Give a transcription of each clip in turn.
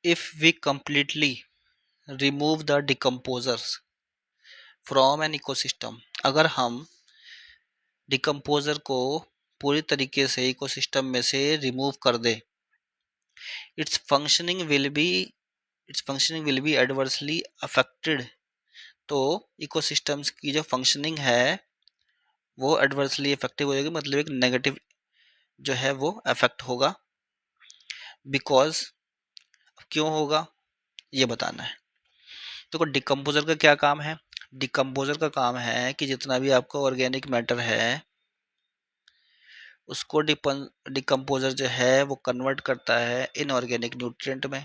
if we completely remove the decomposers from an ecosystem, अगर हम decomposer को पूरी तरीके से इकोसिस्टम में से रिमूव कर दे, its functioning will be its functioning will be adversely affected, तो इकोसिस्टम्स की जो फंक्शनिंग है वो एडवर्सली इफेक्टिव हो जाएगी, मतलब एक नेगेटिव जो है वो अफेक्ट होगा। बिकॉज क्यों होगा ये बताना है। तो डिकम्पोजर का क्या काम है? डिकम्पोजर का काम है कि जितना भी आपका ऑर्गेनिक मैटर है उसको डिकम्पोजर जो है वो कन्वर्ट करता है इनऑर्गेनिक न्यूट्रिएंट में।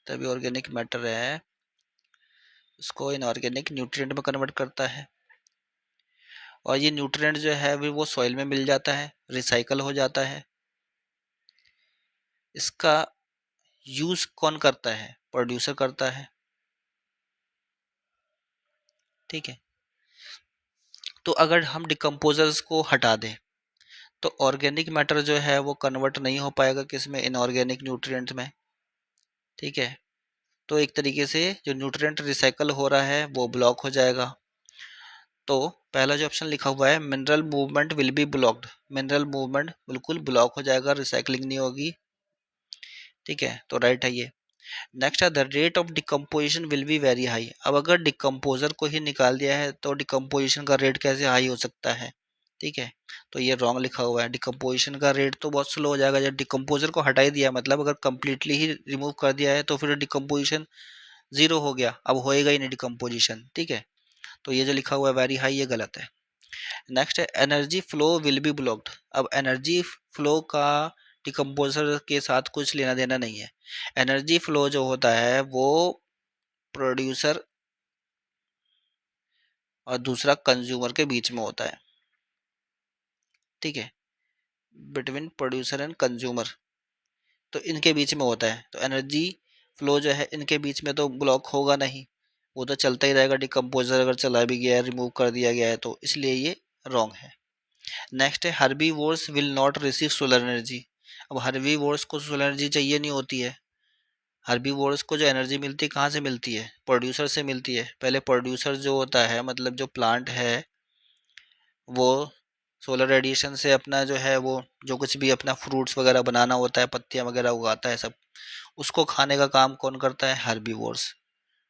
तभी ऑर्गेनिक मैटर है उसको इनऑर्गेनिक न्यूट्रिएंट में कन्वर्ट करता है, और ये न्यूट्रिएंट जो है वो सॉइल में मिल जाता है, रिसाइकल हो जाता है। इसका यूज कौन करता है? प्रोड्यूसर करता है। ठीक है, तो अगर हम डिकम्पोजर्स को हटा दें तो ऑर्गेनिक मैटर जो है वो कन्वर्ट नहीं हो पाएगा किसमें? इनऑर्गेनिक न्यूट्रिएंट में। ठीक है, तो एक तरीके से जो न्यूट्रिएंट रिसाइकल हो रहा है वो ब्लॉक हो जाएगा। तो पहला जो ऑप्शन लिखा हुआ है mineral movement will be blocked, mineral movement बिल्कुल ब्लॉक हो जाएगा, रिसाइकलिंग नहीं होगी। ठीक है, तो राइट है ये। नेक्स्ट है the rate of decomposition will be very high. अब अगर डिकम्पोजर को ही निकाल दिया है तो डिकम्पोजिशन का रेट कैसे हाई हो सकता है? ठीक है, तो ये रॉन्ग लिखा हुआ है। डिकम्पोजिशन का रेट तो बहुत स्लो हो जाएगा जब डिकम्पोजर को हटा ही दिया, मतलब अगर कंप्लीटली ही रिमूव कर दिया है तो फिर डिकम्पोजिशन जीरो हो गया, अब होएगा ही नहीं डिकम्पोजिशन। ठीक है, तो ये जो लिखा हुआ है वेरी हाई ये गलत है। नेक्स्ट है energy flow will be blocked. अब एनर्जी फ्लो का डिकम्पोजर के साथ कुछ लेना देना नहीं है। एनर्जी फ्लो जो होता है वो प्रोड्यूसर और दूसरा कंज्यूमर के बीच में होता है। ठीक है, बिटवीन प्रोड्यूसर एंड कंज्यूमर, तो इनके बीच में होता है। तो एनर्जी फ्लो जो है इनके बीच में तो ब्लॉक होगा नहीं, वो तो चलता ही रहेगा। डिकम्पोजर अगर चला भी गया है, रिमूव कर दिया गया है, तो इसलिए ये रॉन्ग है। नेक्स्ट है herbivores will not receive solar energy. अब हर्बीवोर्स को सोलर एनर्जी चाहिए नहीं होती है। हर्बीवोर्स को जो एनर्जी मिलती है कहाँ से मिलती है? प्रोड्यूसर से मिलती है। पहले प्रोड्यूसर जो होता है मतलब जो प्लांट है वो सोलर रेडिएशन से अपना जो है वो जो कुछ भी अपना फ्रूट्स वगैरह बनाना होता है, पत्तियां वगैरह उगाता है सब, उसको खाने का काम कौन करता है? हर्बीवोर्स।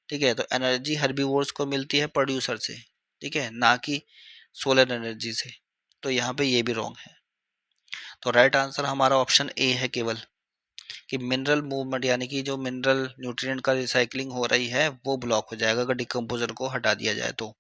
ठीक है, तो एनर्जी हर्बीवोर्स को मिलती है प्रोड्यूसर से, ठीक है, ना कि सोलर एनर्जी से। तो यहाँ पे ये भी रॉन्ग है। तो राइट आंसर हमारा ऑप्शन ए है केवल, कि मिनरल मूवमेंट यानी कि जो मिनरल न्यूट्रिएंट का रिसाइकलिंग हो रही है वो ब्लॉक हो जाएगा अगर डिकम्पोजर को हटा दिया जाए तो।